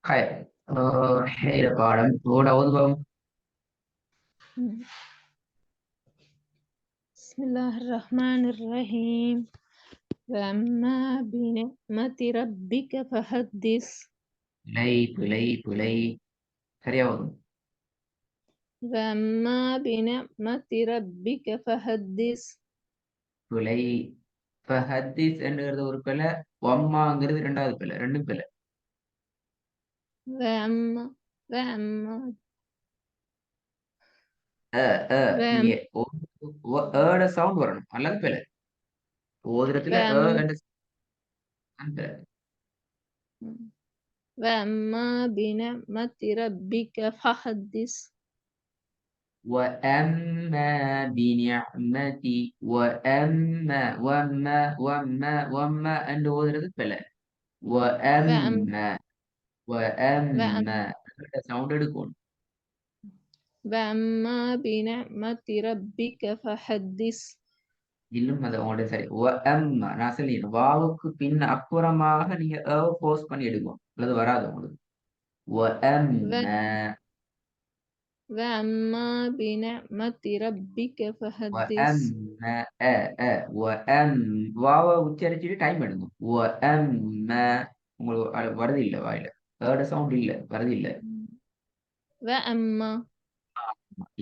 خير. حين قال هنا وضبهم. بسم الله الرحمن الرحيم. وأما بنعمة ربك فحدث. بلي سريع. وأما بنعمة ربك فحدث. பிழை. ஃபஹத்திஸ் என்கிறது ஒரு பிழை, வம்மாங்கிறது இரண்டாவது பிழை, ரெண்டும் பிழை. وأما وأما நீங்க وأما ஏட சவுண்ட் வரணும் அல்லது பிழை. ஓதுறதுல وأما என்ற sound பிழை. وأما بنعمة ربك فحدث. وأما بنعمة وأما என்று ஓதுறது பிழை. وأما وأما சவுண்ட் எடுக்கணும். وأما بنعمة ربك فحدث. இன்னும் அது உங்களுடைய சரி. நான் சொல்லிடுறேன், வாவுக்கு பின் அப்புறமாக நீங்க போஸ்ட் பண்ணி எடுக்கும் அல்லது வராது உங்களுக்கு. وأما بنعمة ربك فحدث. வாவை உச்சரிச்சுட்டு டைம் எடுக்கும். உங்களுக்கு வருது இல்லை, வாயில சவுண்ட் இல்லை, வருது இல்லை. وأما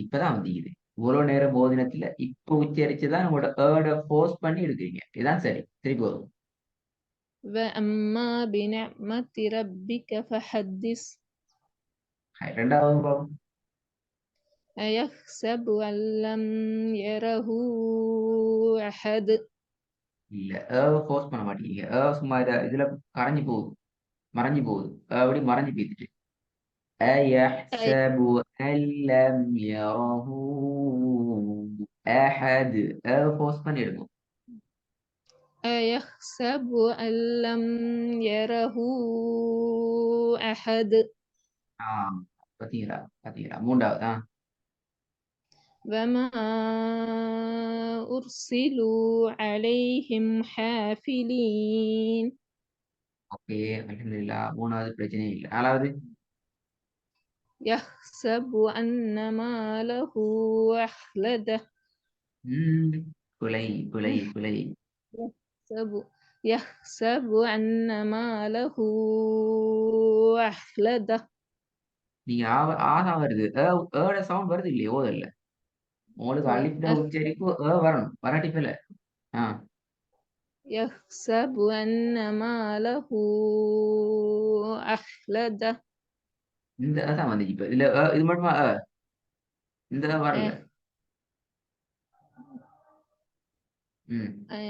இப்பதான் வந்தீங்க. இவ்வளவு நேரம் போதினத்துல இப்ப உச்சரிச்சுதான் உங்களோட போஸ்ட் பண்ணி எடுக்கிறீங்க. இதுதான் சரி. திருப்பி வரும். وأما بنعمة ربك فحدث. ரெண்டாவது பாவம். أيحسب أن لم يره أحد. இல்ல, போஸ்ட் பண்ண மாட்டீங்க. சும்மா இதுல கரைஞ்சு போகுது, மறைஞ்சு போகுது. அப்படி மறைஞ்சு போயிட்டு أيحسب أن لم يره أحد. போஸ்ட் பண்ணி எடுக்கும். أيحسب أن لم يره أحد. பாத்தீங்களா பாத்தீங்களா, மூன்றாவது. وما أرسلوا عليهم حافلين. ஓகே, அல்ஹம்துலில்லாஹ். மூணாவது பிரச்சனை இல்லை. நாலாவது. يحسب أن ماله أخلده. புலை. يحسب أن ماله أخلده. நீங்க ஆதா வருது, சவுண்ட் வருது இல்லையே ஓதல்ல. உங்களுக்கு அலிப்ல உச்சரிப்பு வரணும், வராட்டி பிள்ளை. يحسب أن ماله أخلده. இந்த தான் வந்துச்சு. இப்ப இதுல இது மட்டுமா இந்த வரல.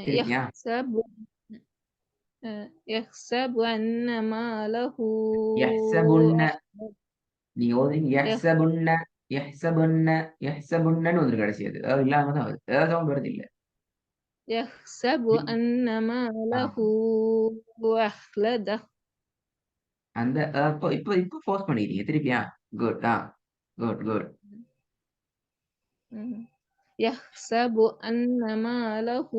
சரியா? يحسب أن ماله நீங்க ஓதுறீங்க யஹ்சபுன்னு வந்து கடைசி. அது இல்லாம தான் வருது. சவுண்ட் வருது இல்ல. يحسب أن ماله أخلده. அந்த இப்ப போஸ்ட் பண்ணிட்டீங்க திருப்பியா. குட். குட். يحسب أن ماله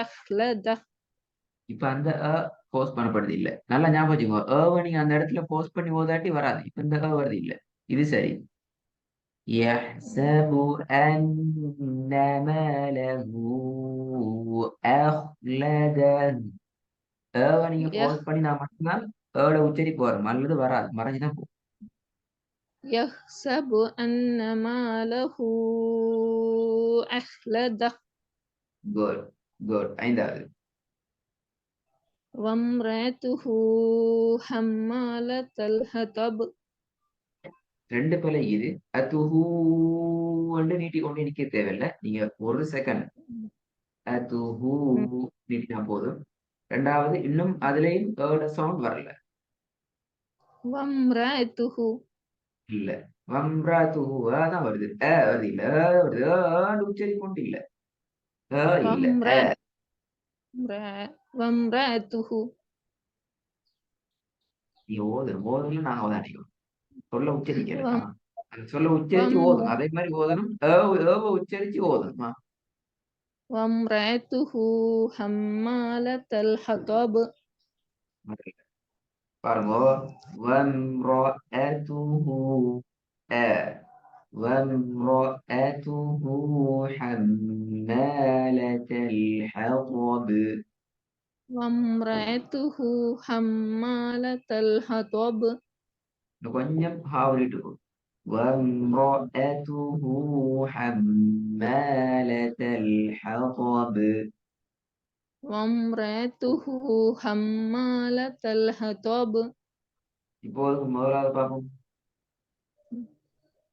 أخلده. இப்ப அந்த போஸ்ட் பண்ணப்படுது இல்ல. நல்லா ஞாபகம் வச்சுக்கோங்க. நீங்க அந்த இடத்துல போஸ்ட் பண்ணி ஓதாட்டி வராது. இப்ப இந்த வருது இல்ல. இது சரி. يحسب أن ماله أخلده. நீங்க போஸ்ட் பண்ணி நான் மட்டும்தான் உச்சரிப்பு வரும், அல்லது வராது, மறைஞ்சுதான் போகும். يحسب أن ماله أخلده. குட். ஐந்தாவது. وامرأته حمالة الحطب. ரெண்டு பிழை இது. அதுஹூ நீட்டி கொண்டு நிக்க தேவையில்லை. நீங்க ஒரு செகண்ட் அதுஹூ நீட்டினா போதும். ரெண்டாவது, இன்னும் அதுலயும் சவுண்ட் வரல. وامرأته இல்ல, வம்ராத்துஹு தான் வருது. வருது இல்ல, வருது. உச்சரிப்பு இல்ல. இல்ல. وامرأته நீ ஓதுல நாங்க ஓதாட்டிக்கணும். சொல்ல உச்சரிக்கல. சொல்ல உச்சரிச்சு ஓதணும். அதே மாதிரி ஓதணும். உச்சரிச்சு ஓதணும். وامرأته حمالة الحطب. பாருங்க. வம்ரஅதுஹு அ வம்ரஅதுஹு ஹம்மாலத்தல் ஹதப். وامرأته حمالة الحطب இன்னும் கொஞ்சம் ஹாவலிட்டு இருக்கும். வம்ரஅதுஹு ஹம்மாலத்தல் ஹதப். وامرأته حمالة الحطب இப்போது முதலாவது பார்ப்போம்.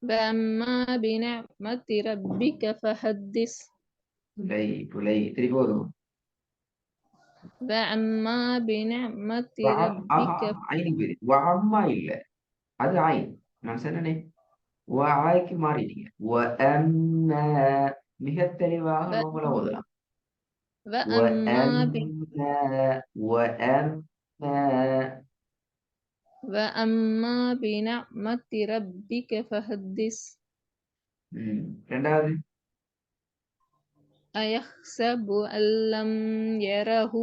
فأما بنعمة ربك فحدث புலை புலை திருப்பி வரும். فأما بنعمة ஆஹா, ربك ஐனுக்கு பேரு வஅம்மா இல்ல, அது ஆயின். நான் சொன்னேனே ஆய்க்கு மாறிட்டீங்க. வஅம்மா மிக தெளிவாக நோம்பல ஓதலாம். وأما வஅம்மா வஅம்மா. وأما بنعمة ربك فحدث ரெண்டாவது أيحسب أن لم يره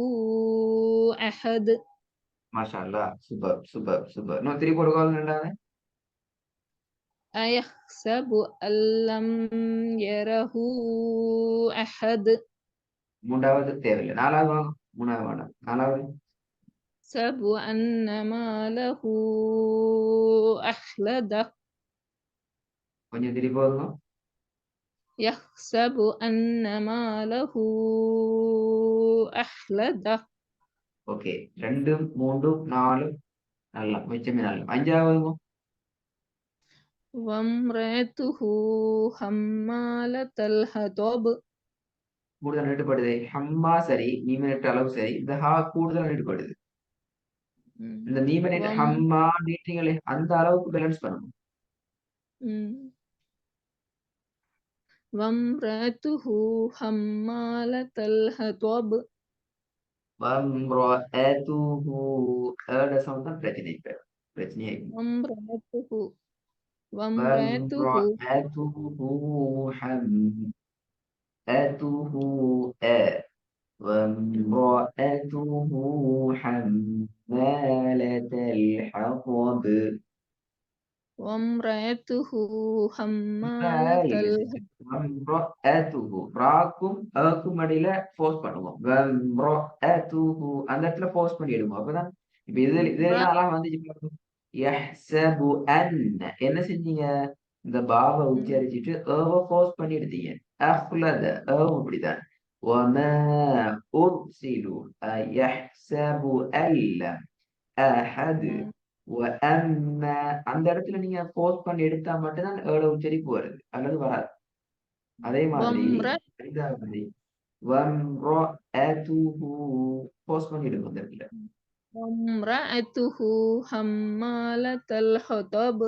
أحد மாஷா அல்லாஹ், சூப்பர் சூப்பர் சூப்பர். இன்னும் திருப்பி ஒரு கால். ரெண்டாவது أيحسب أن لم يره أحد மூன்றாவது தேவையில்லை. நாலாவது வாங்க. மூணாவது வேண்டாம். நாலாவது يحسب أن ماله أخلده கொஞ்சம் திருப்பி வருங்க. يحسب أن ماله أخلده ஓகே, 2 3 4 நல்லா மிச்சமே நல்லா. அஞ்சாவது وامرأته حمالة الحطب கூடுதல் நீட்டுப்படுது. ஹம்மா சரி, நீமனேற்ற அளவு சரி, இந்த ஹா கூடுதல் நீட்டுப்படுது. இந்த நீமனேற்ற وم ஹம்மா நீட்டீங்களே அந்த அளவுக்கு பேலன்ஸ் பண்ணணும். وامرأته حمالة الحطب வம்ரஅதுஹு ஏட சவுண்ட் தான் பிரச்சனை. இப்ப பிரச்சனையே وامرأته வம்ரஅதுஹு ஹம்அதுஹு அ وامرأته حمالة الحطب. وامرأته حمالة ராக்கும் அக்கும் அடியில ஃபோர்ஸ் பண்ணுவோம். அந்த இடத்துல ஃபோர்ஸ் பண்ணிடுவோம். அப்பதான் இப்ப இதெல்லாம் அழகா வந்துச்சு. யஹ்சபு அன்ன என்ன செஞ்சீங்க? இந்த பாவ உச்சரிச்சுட்டு ஃபோர்ஸ் பண்ணி எடுத்தீங்க. அஹ்லத அப்படிதான். وما أرسلوا يحسب أن أحد وأما அந்த இடத்துல நீங்க ஃபோர்ஸ் பண்ணி எடுத்தா மட்டும்தான் உச்சரிப்பு வருது, அல்லது வராது. அதே மாதிரி ஐந்தாவது வம்ரஅதுஹு ஃபோர்ஸ் பண்ணி எடுக்கும் அந்த இடத்துல. وامرأته حمالة الحطب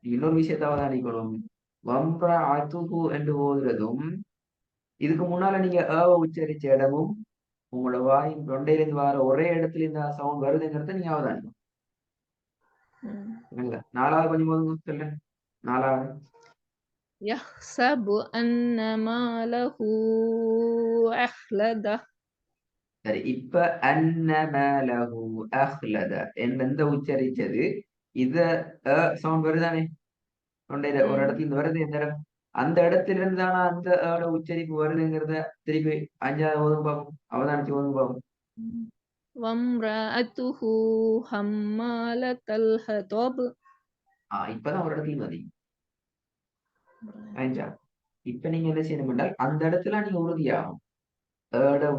இன்னொரு விஷயத்த அவதானிக்கணும். வம்ரஅதுஹு என்று ஓதுறதும் இதுக்கு முன்னால நீங்க உச்சரிச்ச இடமும் உங்களோட வாயின் தொண்டையிலிருந்து வர ஒரே இடத்துல இந்த சவுண்ட் வருதுங்கிறத நீங்க அவதானிக்கணும். நாலாவது கொஞ்சம் போதுங்க சொல்றேன். நாலாவது يحسب أن ماله أخلده சரி. இப்ப அன்னமலஹு அஹ்லத எந்த உச்சரிச்சது இத சவுண்ட் வருதானே தொண்டையில ஒரு இடத்துல இருந்து வருது. எந்த இடம்? அந்த இடத்துல இருந்து தானே அந்த உச்சரிப்பு வருதுங்கிறத திருப்பி அஞ்சாவது ஓதும் பார்ப்போம். அவதானிச்சு ஓதும் பார்ப்போம். وامرأته حمالة الحطب இப்பதான் ஒரு இடத்துல வந்தீங்க. அஞ்சா. இப்ப நீங்க என்ன செய்யணும் என்றால் அந்த இடத்துல நீங்க உறுதியாகும்.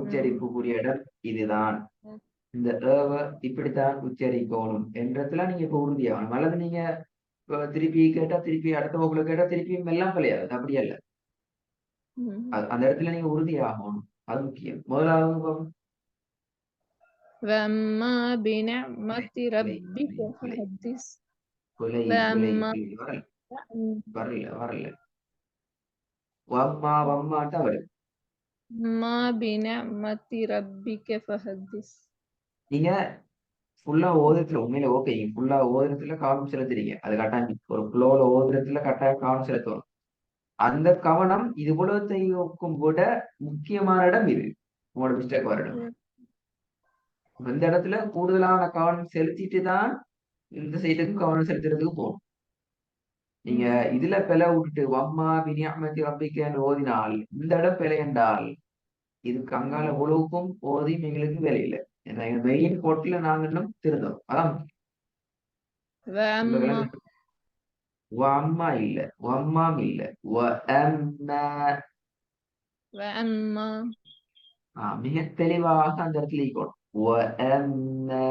உச்சரிப்புக்குரிய இடம் இதுதான், இந்த இப்படித்தான் உச்சரிக்கணும் என்றதுல நீங்க இப்ப உறுதியாகணும். அல்லது நீங்க திருப்பி கேட்டா திருப்பி அடுத்த வகுப்புல கேட்டா திருப்பி எல்லாம் கிடையாது. அப்படியே இல்ல. அந்த இடத்துல நீங்க உறுதியாகணும், அது முக்கியம். முதலாவது وأما بنعمة ربك فحدث وأما வரல வரல. வம்மா வம்மாட்டா வருது. ما بنعمة ربك فحدث நீங்க ஃபுல்லா ஓதுறதுல உண்மையில ஓகே, ஃபுல்லா ஓதுறதுல கவனம் செலுத்துறீங்க. அது கட்டாயம் ஒரு ஃப்ளோல ஓதுறதுல கட்டாயம் கவனம் செலுத்தணும். அந்த கவனம் இது உலகத்தையும் விட முக்கியமான இடம் இது. உங்களோட மிஸ்டேக் வரணும். இந்த இடத்துல கூடுதலான கவனம் செலுத்திட்டு தான் இந்த சைடுக்கு கவனம் செலுத்துறதுக்கு போகணும். நீங்க இதுல பிழை விட்டுட்டு வம்மா பினியாமத்தி ரப்பிக்கன்னு ஓதினால் இந்த இடம் பிழை என்றால் இதுக்கு அங்கால உழவுக்கும் ஓதி எங்களுக்கு வேலை இல்லை. ஏன்னா எங்க மெயின் கோட்ல நாங்க இன்னும் திருந்தோம். அதான் وأما வம்மா இல்ல, வம்மாம் இல்ல, வஅம்மா. وأما மிக தெளிவாக அந்த இடத்துல இருக்கணும். வஅம்மா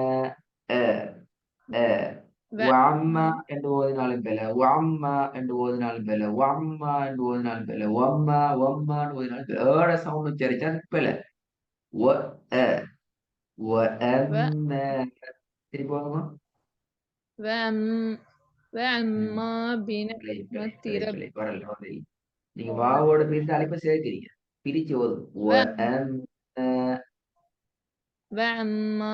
அ அ வஅம்மா وأما என்று ஓதினாலும் பிழை, வஅம்மா என்று ஓதினாலும் பிழை, வஅம்மா என்று ஓதினாலும் பிழை, வம்மா வம்மான்னு ஓதினாலும் பிழை. ஏட சவுண்ட் உச்சரிச்சா அது பிழை. வ அ வஅம்மா. திருப்பி வாங்கம்மா. وأما ம். وأما பிழை பிழை بنعمة பிழை رب பிழை வரல வரல. நீங்க வாவோட பிரித்து அழைப்ப சேர்க்கிறீங்க. பிரிச்சு ஓதும். வஅம்மா. وأما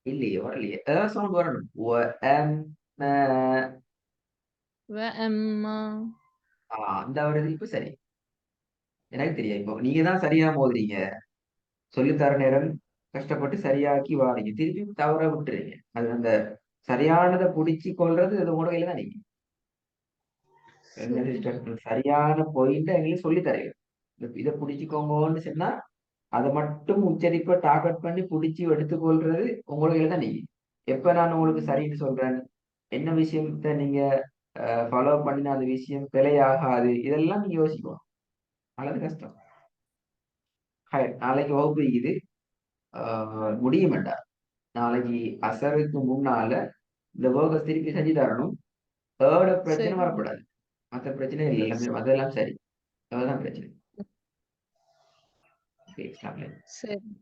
இல்லையே வரலையே. ஏதாவது சவுண்ட் வரணும். வஅம்மா. وأما அந்த வருது இப்ப சரி. எனக்கு தெரியும். இப்போ நீங்க தான் சரியா மோதுறீங்க. சொல்லித்தர நேரம் கஷ்டப்பட்டு சரியாக்கி வாரீங்க. திருப்பி தவற விட்டுறீங்க. அது அந்த சரியானதை புடிச்சு கொள்றது அது உங்களோட கையில தான் நீங்க. என்ன சிஸ்டர் சரியான பாயிண்ட் எங்களுக்கு சொல்லி தரீங்க. இதை புடிச்சுக்கோங்கன்னு சொன்னா அதை மட்டும் உச்சரிப்பை டார்கெட் பண்ணி புடிச்சு எடுத்துக்கொள்றது உங்களோட கையில தான் நீங்க. எப்ப நான் உங்களுக்கு சரின்னு சொல்றேன், என்ன விஷயத்த நீங்க ஃபாலோ பண்ணின அந்த விஷயம் பிழையாகாது, இதெல்லாம் நீங்க யோசிக்கணும். அது கஷ்டம். நாளைக்கு வகுப்பு இருக்குது. முடியும் வேண்டாம். நாளைக்கு அசருக்கு முன்னால இந்த ஒர்க்கை திருப்பி செஞ்சு தரணும். பிரச்சனை சரி வரக்கூடாது. மற்ற பிரச்சனை இல்லை, எல்லாமே அதெல்லாம் சரி. அதுதான் பிரச்சனை. ஓகே, இஸ்லாமிய சரி